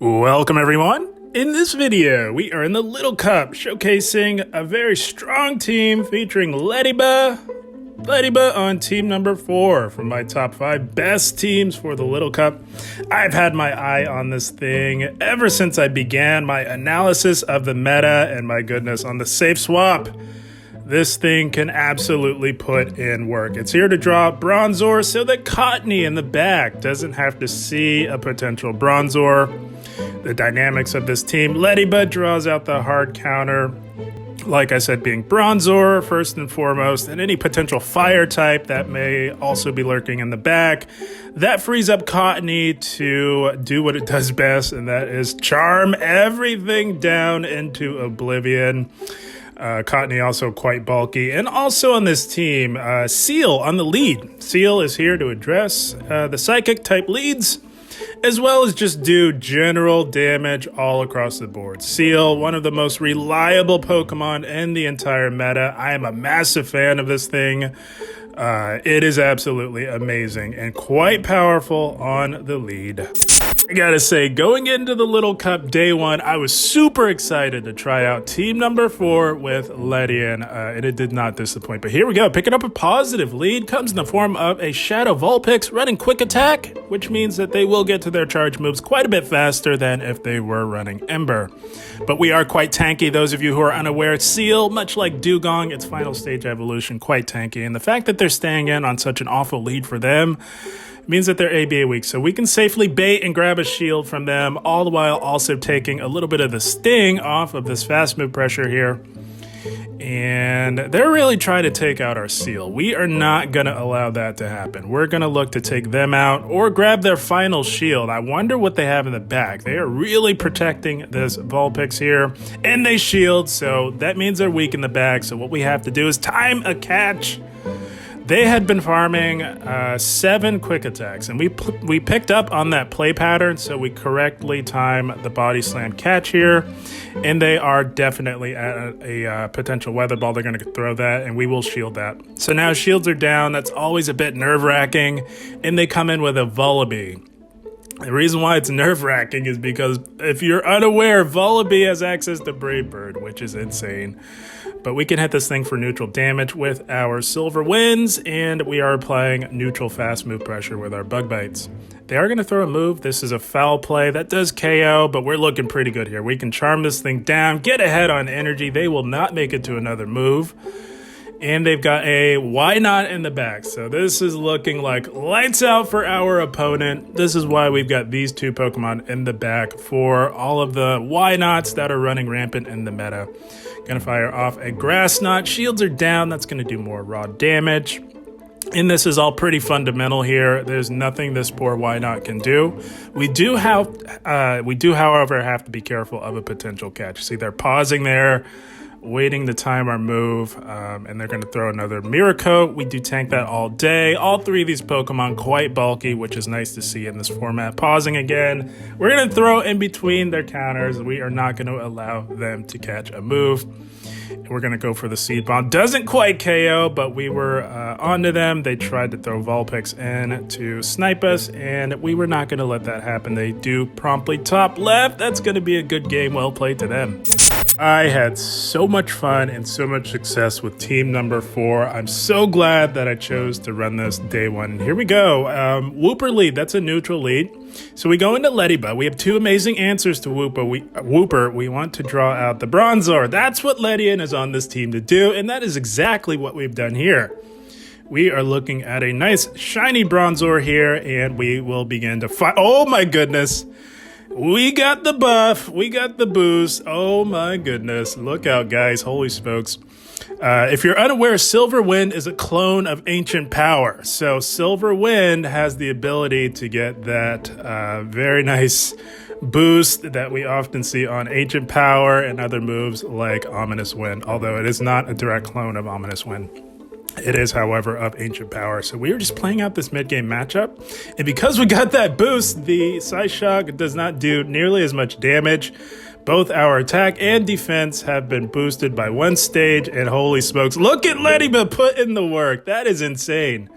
Welcome everyone! In this video, we are in the Little Cup, showcasing a very strong team featuring Ledyba on team number 4 from my top 5 best teams for the Little Cup. I've had my eye on this thing ever since I began my analysis of the meta, and my goodness, on the safe swap, this thing can absolutely put in work. It's here to draw Bronzor so that Cottonee in the back doesn't have to see a potential Bronzor. The dynamics of this team: Ledyba draws out the hard counter, like I said, being Bronzor first and foremost, and any potential fire type that may also be lurking in the back. That frees up Cottonee to do what it does best, and that is charm everything down into oblivion. Cottonee also quite bulky. And also on this team, Seel on the lead. Seel is here to address the psychic type leads, as well as just do general damage all across the board. Seel, one of the most reliable Pokemon in the entire meta. I am a massive fan of this thing. It is absolutely amazing and quite powerful on the lead. I gotta say, going into the Little Cup day 1, I was super excited to try out team number 4 with Ledyba, and it did not disappoint. But here we go, picking up a positive lead. Comes in the form of a Shadow Vulpix running Quick Attack, which means that they will get to their charge moves quite a bit faster than if they were running Ember. But we are quite tanky. Those of you who are unaware, Seel, much like Dugong, its final stage evolution, quite tanky. And the fact that they're staying in on such an awful lead for them means that they're ABA weak, so we can safely bait and grab a shield from them, all the while also taking a little bit of the sting off of this fast move pressure here. And they're really trying to take out our Seel. We are not going to allow that to happen. We're going to look to take them out or grab their final shield. I wonder what they have in the back. They are really protecting this Vulpix here, and they shield, so that means they're weak in the back. So what we have to do is time a catch. They had been farming 7 quick attacks, and we picked up on that play pattern, so we correctly time the body slam catch here, and they are definitely at a potential weather ball. They're going to throw that, and we will shield that. So now shields are down. That's always a bit nerve-wracking, and they come in with a Vullaby. The reason why it's nerve-wracking is because if you're unaware, Vullaby has access to Brave Bird, which is insane. But we can hit this thing for neutral damage with our Silver Winds, and we are applying neutral fast move pressure with our Bug Bites. They are going to throw a move. This is a foul play. That does KO, but we're looking pretty good here. We can charm this thing down, get ahead on energy. They will not make it to another move. And they've got a Why Not in the back. So this is looking like lights out for our opponent. This is why we've got these 2 Pokemon in the back for all of the Why Nots that are running rampant in the meta. Gonna fire off a Grass Knot. Shields are down. That's gonna do more raw damage. And this is all pretty fundamental here. There's nothing this poor Why Not can do. We do, however, have to be careful of a potential catch. See, they're pausing there, waiting to time our move, and they're going to throw another Mirror Coat. We do tank that all day. All 3 of these Pokemon quite bulky, which is nice to see in this format. Pausing again. We're going to throw in between their counters. We are not going to allow them to catch a move. And we're going to go for the Seed Bomb. Doesn't quite KO, but we were onto them. They tried to throw Vulpix in to snipe us, and we were not going to let that happen. They do promptly top left. That's going to be a good game. Well played to them. I had so much fun and so much success with team number 4. I'm so glad that I chose to run this day 1. Here we go. Wooper lead. That's a neutral lead. So we go into Ledyba. We have 2 amazing answers to Wooper. We want to draw out the Bronzor. That's what Ledyba is on this team to do, and that is exactly what we've done here. We are looking at a nice shiny Bronzor here, and we will begin to fight. Oh my goodness. We got the buff. We got the boost. Oh my goodness. Look out, guys. Holy smokes. If you're unaware, Silver Wind is a clone of Ancient Power. So Silver Wind has the ability to get that very nice boost that we often see on Ancient Power and other moves like Ominous Wind, although it is not a direct clone of Ominous Wind. It is, however, of Ancient Power. So we were just playing out this mid-game matchup. And because we got that boost, the Psyshock does not do nearly as much damage. Both our attack and defense have been boosted by 1 stage. And holy smokes, look at Ledyba put in the work. That is insane.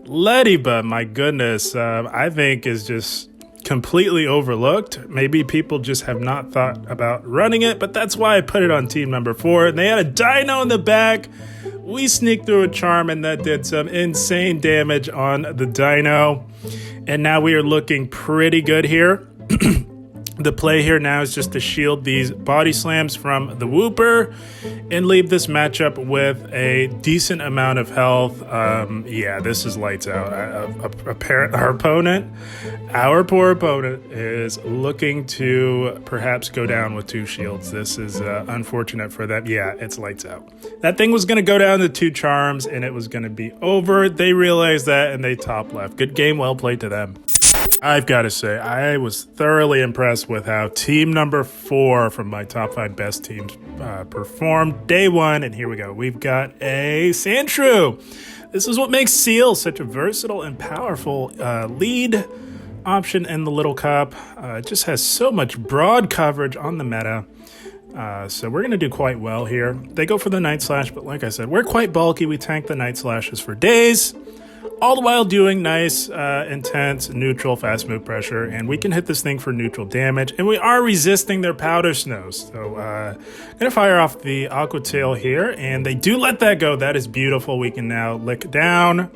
Ledyba, my goodness, I think is just completely overlooked. Maybe people just have not thought about running it, but that's why I put it on team number 4. And they had a dino in the back. We sneaked through a charm, and that did some insane damage on the dino. And now we are looking pretty good here. The play here now is just to shield these body slams from the Wooper and leave this matchup with a decent amount of health. Yeah, this is lights out. Our poor opponent is looking to perhaps go down with 2 shields. This is unfortunate for them. Yeah, it's lights out. That thing was going to go down to 2 charms, and it was going to be over. They realized that, and they top left. Good game, well played to them. I've got to say, I was thoroughly impressed with how team number 4 from my top 5 best teams performed day 1. And here we go. We've got a Sandshrew. This is what makes Seel such a versatile and powerful lead option in the Little Cup. It just has so much broad coverage on the meta. So we're going to do quite well here. They go for the Night Slash, but like I said, we're quite bulky. We tank the Night Slashes for days, all the while doing nice, intense, neutral, fast move pressure, and we can hit this thing for neutral damage, and we are resisting their Powder Snows. So, gonna fire off the Aqua Tail here, and they do let that go. That is beautiful. We can now lick down,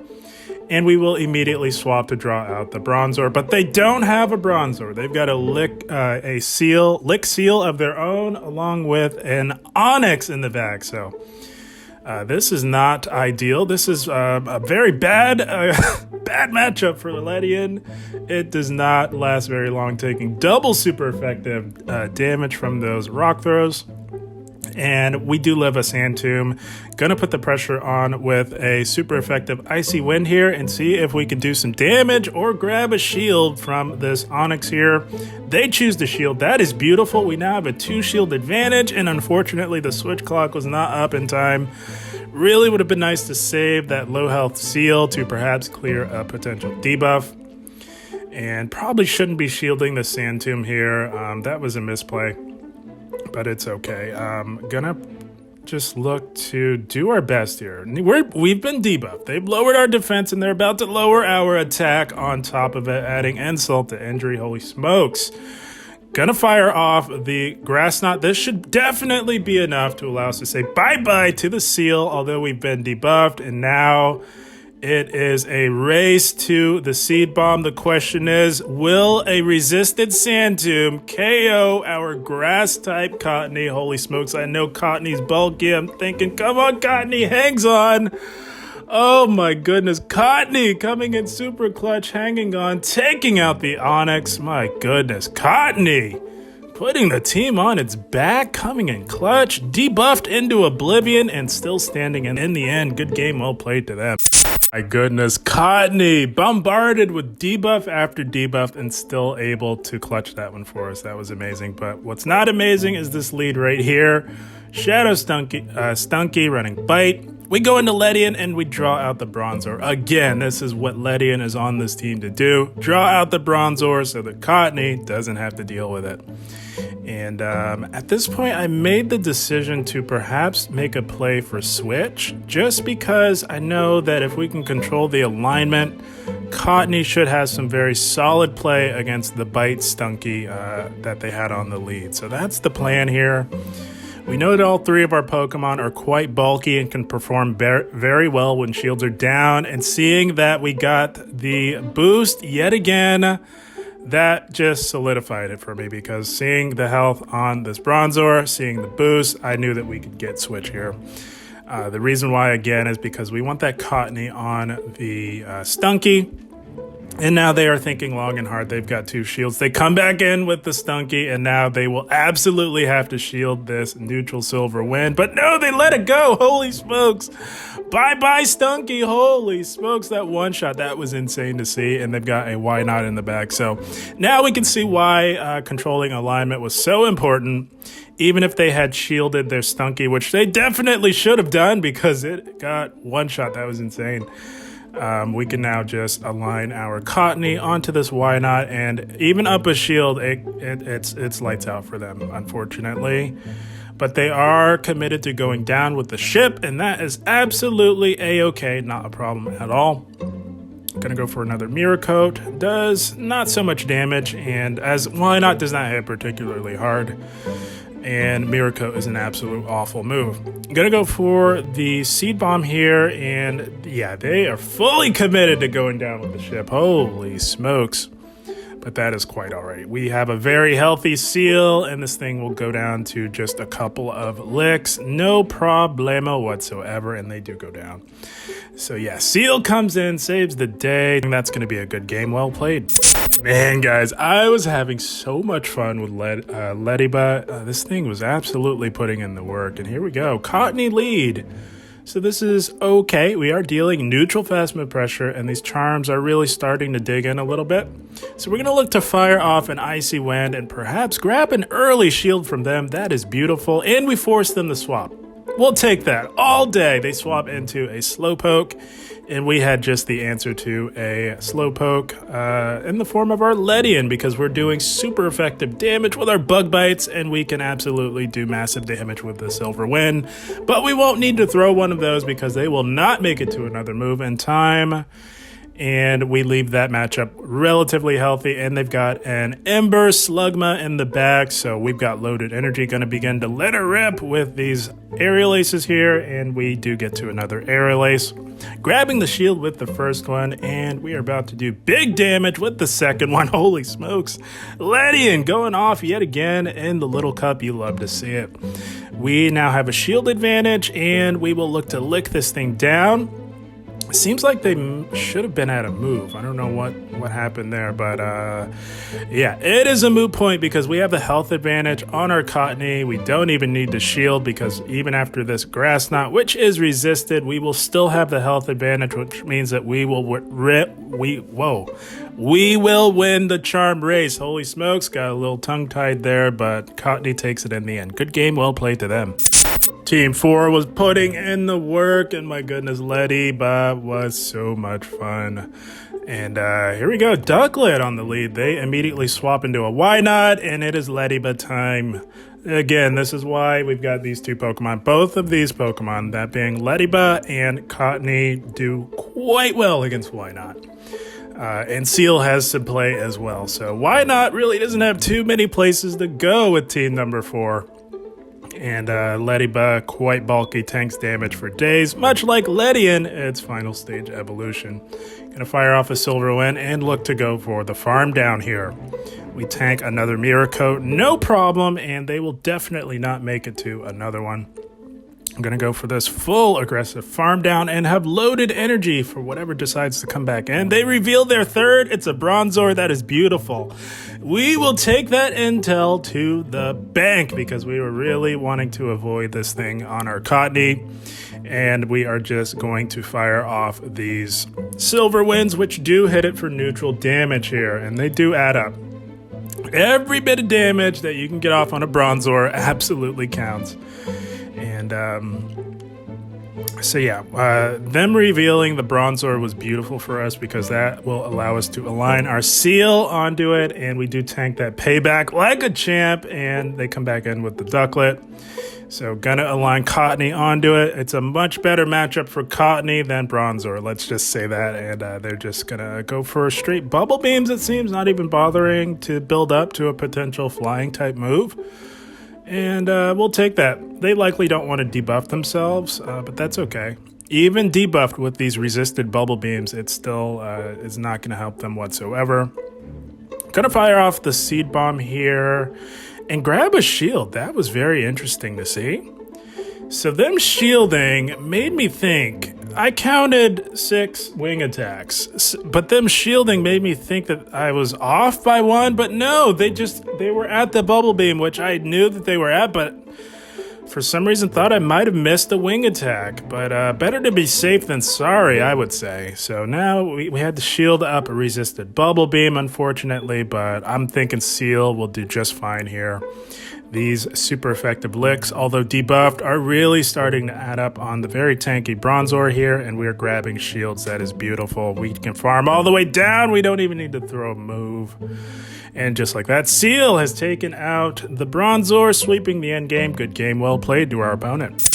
and we will immediately swap to draw out the Bronzor, but they don't have a Bronzor. They've got a lick seal of their own, along with an Onyx in the back, so this is not ideal. This is a very bad matchup for Ledian. It does not last very long, taking double super effective damage from those rock throws. And we do live a Sand Tomb. Gonna put the pressure on with a super effective Icy Wind here and see if we can do some damage or grab a shield from this Onyx here. They choose the shield. That is beautiful. We now have a 2 shield advantage, and unfortunately the switch clock was not up in time. Really would have been nice to save that low health Seel to perhaps clear a potential debuff. And probably shouldn't be shielding the Sand Tomb here. That was a misplay, but it's okay. Gonna just look to do our best here. We've been debuffed. They've lowered our defense, and they're about to lower our attack on top of it, adding insult to injury. Holy smokes. Gonna fire off the Grass Knot. This should definitely be enough to allow us to say bye-bye to the Seel, although we've been debuffed, and now it is a race to the Seed Bomb. The question is, will a resisted Sand Tomb KO our Grass-type Cottonee? Holy smokes, I know Cottonee's bulky. I'm thinking, come on, Cottonee, hangs on. Oh my goodness, Cottonee coming in super clutch, hanging on, taking out the Onyx. My goodness, Cottonee putting the team on its back, coming in clutch, debuffed into oblivion, and still standing in the end. Good game, well played to them. My goodness, Cottonee bombarded with debuff after debuff and still able to clutch that one for us. That was amazing. But what's not amazing is this lead right here. Shadow Stunky running Bite. We go into Ledian and we draw out the Bronzor. Again, this is what Ledian is on this team to do. Draw out the Bronzor so that Cottonee doesn't have to deal with it. And at this point, I made the decision to perhaps make a play for Switch, just because I know that if we can control the alignment, Cottonee should have some very solid play against the Bite Stunky that they had on the lead. So that's the plan here. We know that all 3 of our Pokemon are quite bulky and can perform very well when shields are down, and seeing that we got the boost yet again, that just solidified it for me, because seeing the health on this Bronzor, seeing the boost, I knew that we could get Switch here. The reason why, again, is because we want that Cottonee on the Stunky. And now they are thinking long and hard. They've got 2 shields. They come back in with the Stunky, and now they will absolutely have to shield this neutral Silver Wind. But no, they let it go. Holy smokes. Bye-bye, Stunky. Holy smokes, that one shot. That was insane to see, and they've got a Why Not in the back. So now we can see why controlling alignment was so important. Even if they had shielded their Stunky, which they definitely should have done because it got one shot. That was insane. We can now just align our Cottonee onto this Why Not, and even up a shield, it's lights out for them, unfortunately. But they are committed to going down with the ship, and that is absolutely a-okay, not a problem at all. Gonna go for another Mirror Coat. Does not so much damage, and as Why Not does not hit particularly hard. And Mirror Coat is an absolute awful move. I'm gonna go for the Seed Bomb here, and yeah, they are fully committed to going down with the ship. Holy smokes. But that is quite all right. We have a very healthy Seel, and this thing will go down to just a couple of licks. No problemo whatsoever, and they do go down. So yeah, Seel comes in, saves the day. And that's going to be a good game. Well played. Man, guys, I was having so much fun with Ledyba. This thing was absolutely putting in the work. And here we go. Cottonee lead. So this is okay. We are dealing neutral fast move pressure, and these charms are really starting to dig in a little bit. So we're going to look to fire off an Icy Wind and perhaps grab an early shield from them. That is beautiful. And we force them to swap. We'll take that all day. They swap into a Slowpoke, and we had just the answer to a Slowpoke in the form of our Ledian, because we're doing super effective damage with our Bug Bites, and we can absolutely do massive damage with the Silver Wind. But we won't need to throw one of those because they will not make it to another move in time. And we leave that matchup relatively healthy, and they've got an Ember Slugma in the back, so we've got loaded energy. Going to begin to let her rip with these Aerial Aces here, and we do get to another Aerial Ace. Grabbing the shield with the first one, and we are about to do big damage with the second one. Holy smokes. Ledian going off yet again in the little cup. You love to see it. We now have a shield advantage, and we will look to lick this thing down. Seems like they should have been at a move. I don't know what happened there, but yeah, it is a moot point because we have the health advantage on our Cottonee. We don't even need the shield because even after this Grass Knot, which is resisted, we will still have the health advantage, which means that we will win the charm race. Holy smokes, got a little tongue-tied there, but Cottonee takes it in the end. Good game, well played to them. Team 4 was putting in the work, and my goodness, Ledyba was so much fun. And here we go, Ducklet on the lead. They immediately swap into a Why Not, and it is Ledyba time. Again, this is why we've got these two Pokemon. Both of these Pokemon, that being Ledyba and Cottonee, do quite well against Why Not. And Seel has some play as well. So Why Not really doesn't have too many places to go with team number 4. And Ledyba, quite bulky, tanks damage for days, much like Ledian, its final stage evolution. Gonna fire off a Silver Wind and look to go for the farm down here. We tank another Mirror Coat, no problem, and they will definitely not make it to another one. I'm gonna go for this full aggressive farm down and have loaded energy for whatever decides to come back in. They reveal their third. It's a Bronzor. That is beautiful. We will take that intel to the bank because we were really wanting to avoid this thing on our Cottonee. And we are just going to fire off these Silver Winds, which do hit it for neutral damage here, and they do add up. Every bit of damage that you can get off on a Bronzor absolutely counts. And so yeah, them revealing the Bronzor was beautiful for us because that will allow us to align our Seel onto it, and we do tank that payback like a champ, and they come back in with the Ducklet. So gonna align Cottonee onto it. It's a much better matchup for Cottonee than Bronzor, let's just say that, and they're just gonna go for straight Bubble Beams, it seems, not even bothering to build up to a potential flying type move. And we'll take that. They likely don't want to debuff themselves, but that's okay. Even debuffed with these resisted Bubble Beams, it still is not going to help them whatsoever. Gonna fire off the Seed Bomb here and grab a shield. That was very interesting to see. So them shielding made me think. I counted 6 wing attacks, but them shielding made me think that I was off by 1, but no, they were at the Bubble Beam, which I knew that they were at, but for some reason thought I might have missed a wing attack. But better to be safe than sorry, I would say. So now we had to shield up a resisted Bubble Beam, unfortunately, but I'm thinking Seel will do just fine here. These super effective licks, although debuffed, are really starting to add up on the very tanky Bronzor here, and we're grabbing shields. That is beautiful. We can farm all the way down. We don't even need to throw a move. And just like that, Seel has taken out the Bronzor, sweeping the end game. Good game, well played to our opponent.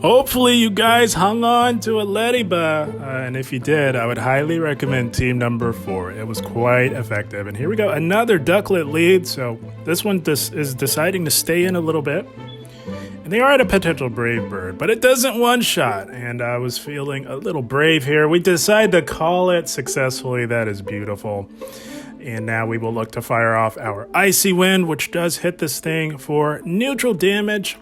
Hopefully you guys hung on to a Ledyba, and if you did, I would highly recommend team number 4. It was quite effective. And here we go, another ducklet lead. So this one is deciding to stay in a little bit. And they are at a potential brave bird, but it doesn't one-shot. And I was feeling a little brave here. We decide to call it successfully. That is beautiful. And now we will look to fire off our Icy Wind, which does hit this thing for neutral damage,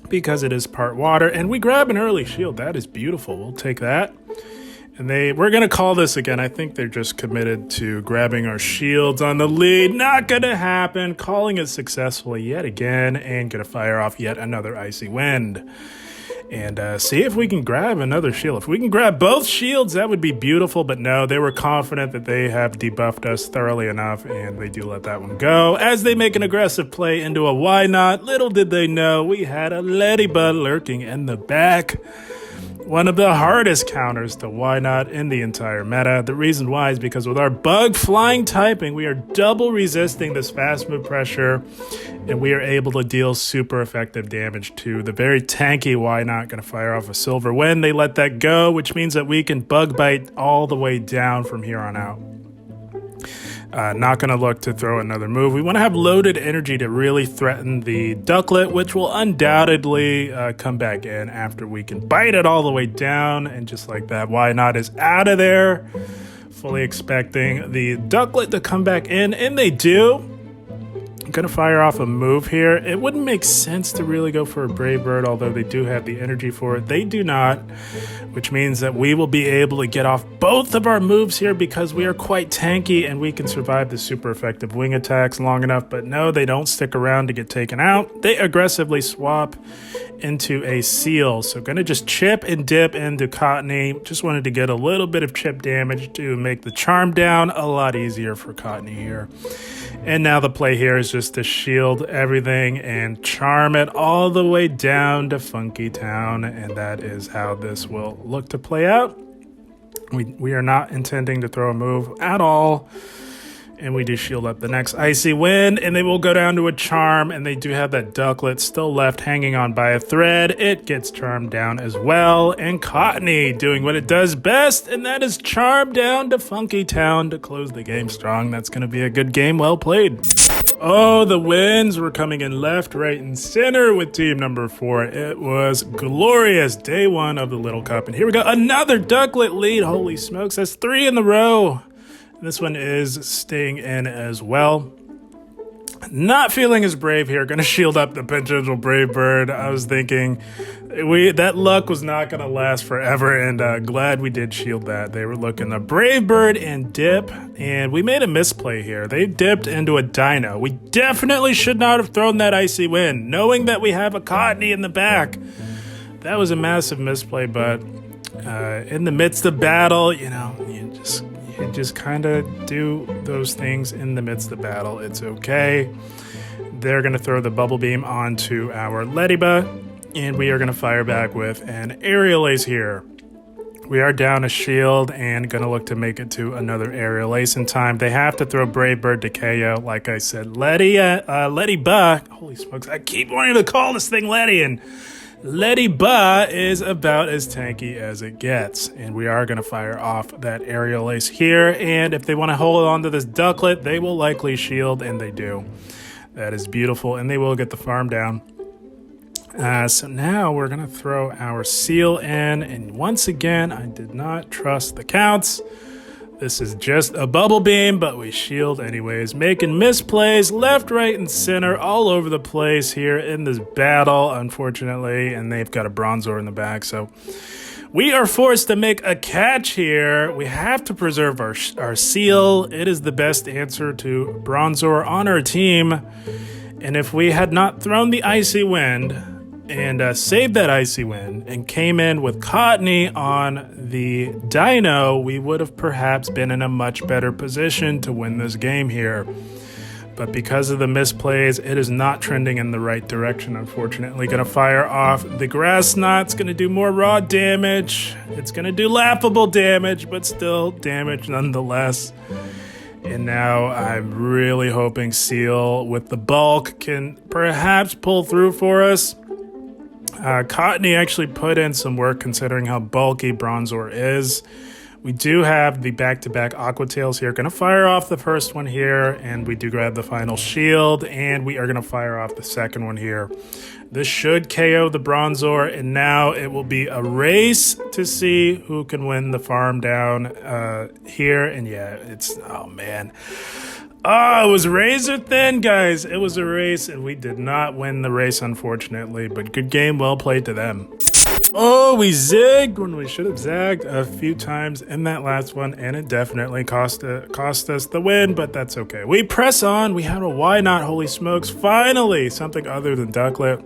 because it is part water, and we grab an early shield. That is beautiful. We'll take that. And we're going to call this again. I think they're just committed to grabbing our shields on the lead. Not going to happen. Calling it successfully yet again, and going to fire off yet another Icy Wind. And see if we can grab another shield. If we can grab both shields, that would be beautiful. But no, they were confident that they have debuffed us thoroughly enough, and they do let that one go. As they make an aggressive play into a why not, little did they know we had a Ledyba lurking in the back. One of the hardest counters to why not in the entire meta. The reason why is because with our bug flying typing, we are double resisting this fast move pressure, and we are able to deal super effective damage to the very tanky why not. Going to fire off a silver wind. They let that go, which means that we can bug bite all the way down from here on out. Not going to look to throw another move. We want to have loaded energy to really threaten the ducklet, which will undoubtedly come back in after we can bite it all the way down. And just like that, why not is out of there. Fully expecting the ducklet to come back in, and they do. I'm going to fire off a move here. It wouldn't make sense to really go for a Brave Bird, although they do have the energy for it. They do not, which means that we will be able to get off both of our moves here because we are quite tanky and we can survive the super effective wing attacks long enough. But no, they don't stick around to get taken out. They aggressively swap into a Seel. So going to just chip and dip into Cottonee. Just wanted to get a little bit of chip damage to make the charm down a lot easier for Cottonee here. And now the play here is just to shield everything and charm it all the way down to Funky Town. And that is how this will look to play out. We are not intending to throw a move at all. And we do shield up the next Icy Wind, and they will go down to a charm, and they do have that ducklet still left hanging on by a thread. It gets charmed down as well, and Cottonee doing what it does best, and that is charm down to Funky Town to close the game strong. That's going to be a good game, well played. Oh, the wins were coming in left, right, and center with team number 4. It was glorious day 1 of the Little Cup, and here we go, another ducklet lead. Holy smokes, that's 3 in a row. This one is staying in as well. Not feeling as brave here. Going to shield up the potential Brave Bird. I was thinking that luck was not going to last forever, and glad we did shield that. They were looking a Brave Bird and dip, and we made a misplay here. They dipped into a Dino. We definitely should not have thrown that Icy Wind, knowing that we have a Cottonee in the back. That was a massive misplay, but in the midst of battle, you just kind of do those things in the midst of battle. It's okay. They're going to throw the bubble beam onto our Ledyba, and we are going to fire back with an aerial ace here. We are down a shield and going to look to make it to another aerial ace in time. They have to throw Brave Bird to KO. Like I said, Ledyba. Holy smokes, I keep wanting to call this thing Letty, and Ledyba is about as tanky as it gets, and we are going to fire off that aerial ace here, and if they want to hold on to this ducklet, they will likely shield, and they do. That is beautiful, and they will get the farm down. So now we're going to throw our Seel in, and once again, I did not trust the counts. This is just a bubble beam, but we shield anyways, making misplays left, right, and center all over the place here in this battle, unfortunately, and they've got a Bronzor in the back, so we are forced to make a catch here. We have to preserve our Seel. It is the best answer to Bronzor on our team, and if we had not thrown the Icy Wind and saved that Icy Wind and came in with Cottonee on the Dino, we would have perhaps been in a much better position to win this game here. But because of the misplays, it is not trending in the right direction, unfortunately. Going to fire off the Grass Knot. It's going to do more raw damage. It's going to do laughable damage, but still damage nonetheless. And now I'm really hoping Seel with the bulk can perhaps pull through for us. Cottonee actually put in some work considering how bulky Bronzor is. We do have the back-to-back Aqua Tails here. Going to fire off the first one here, and we do grab the final shield, and we are going to fire off the second one here. This should KO the Bronzor, and now it will be a race to see who can win the farm down here. And yeah, oh man. Oh, it was razor thin, guys. It was a race, and we did not win the race, unfortunately. But good game, well played to them. Oh, we zigged when we should have zagged a few times in that last one, and it definitely cost us the win, but that's okay. We press on. We have a why not, holy smokes. Finally, something other than Ducklet.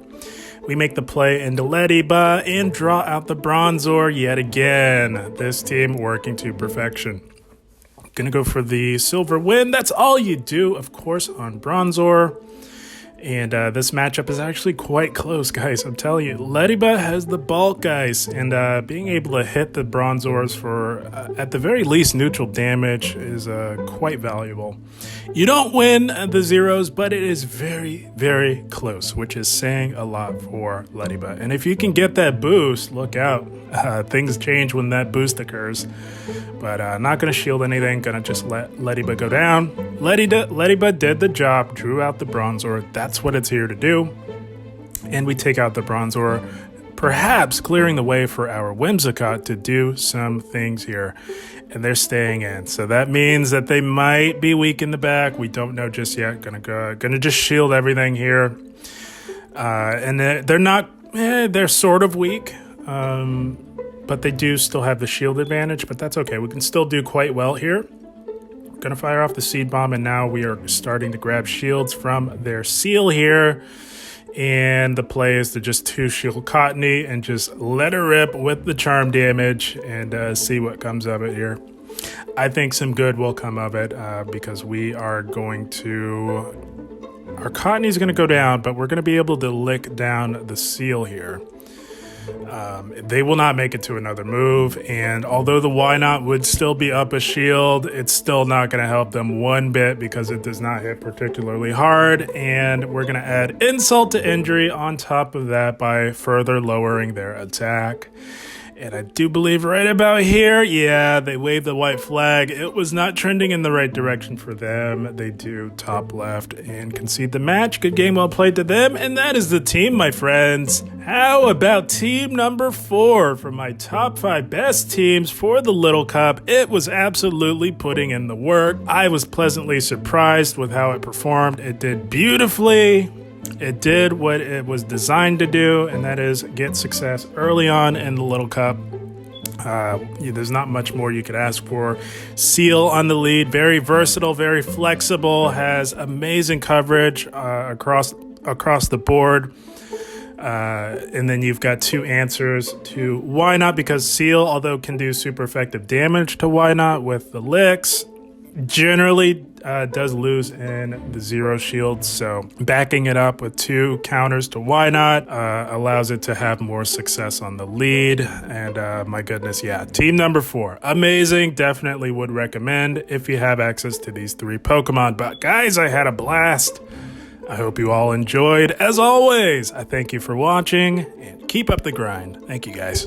We make the play into Ledyba and draw out the Bronzor yet again. This team working to perfection. Gonna go for the silver win. That's all you do, of course, on Bronzor. And this matchup is actually quite close, guys. I'm telling you, Ledyba has the bulk, guys. And being able to hit the Bronzors for, at the very least, neutral damage is quite valuable. You don't win the zeros, but it is very, very close, which is saying a lot for Ledyba. And if you can get that boost, look out. Things change when that boost occurs. But not going to shield anything. Going to just let Ledyba go down. Ledyba did the job, drew out the Bronzor. That's what it's here to do. And we take out the Bronzor, perhaps clearing the way for our Whimsicott to do some things here. And they're staying in. So that means that they might be weak in the back. We don't know just yet. Gonna just shield everything here. And they're not, they're sort of weak. But they do still have the shield advantage, but that's okay. We can still do quite well here. Gonna fire off the Seed Bomb, and now we are starting to grab shields from their Seel here. And the play is to just 2-shield Cottonee and just let her rip with the charm damage and see what comes of it here. I think some good will come of it because we are going to... Our Cottonee is going to go down, but we're going to be able to lick down the Seel here. They will not make it to another move, and although the Why Not would still be up a shield, it's still not going to help them one bit because it does not hit particularly hard, and we're going to add insult to injury on top of that by further lowering their attack. And I do believe right about here, yeah, they waved the white flag. It was not trending in the right direction for them. They do top left and concede the match. Good game, well played to them. And that is the team, my friends. How about team number 4 from my top 5 best teams for the Little Cup? It was absolutely putting in the work. I was pleasantly surprised with how it performed. It did beautifully. It did what it was designed to do, and that is get success early on in the Little Cup. There's not much more you could ask for. Seel on the lead, very versatile, very flexible, has amazing coverage across the board. And then you've got 2 answers to Why Not, because Seel, although can do super effective damage to Why Not with the licks, generally does lose in the 0 shields, so backing it up with 2 counters to Why Not allows it to have more success on the lead. And my goodness, yeah, team number 4, amazing. Definitely would recommend if you have access to these 3 Pokemon. But guys, I had a blast. I hope you all enjoyed. As always, I thank you for watching and keep up the grind. Thank you, guys.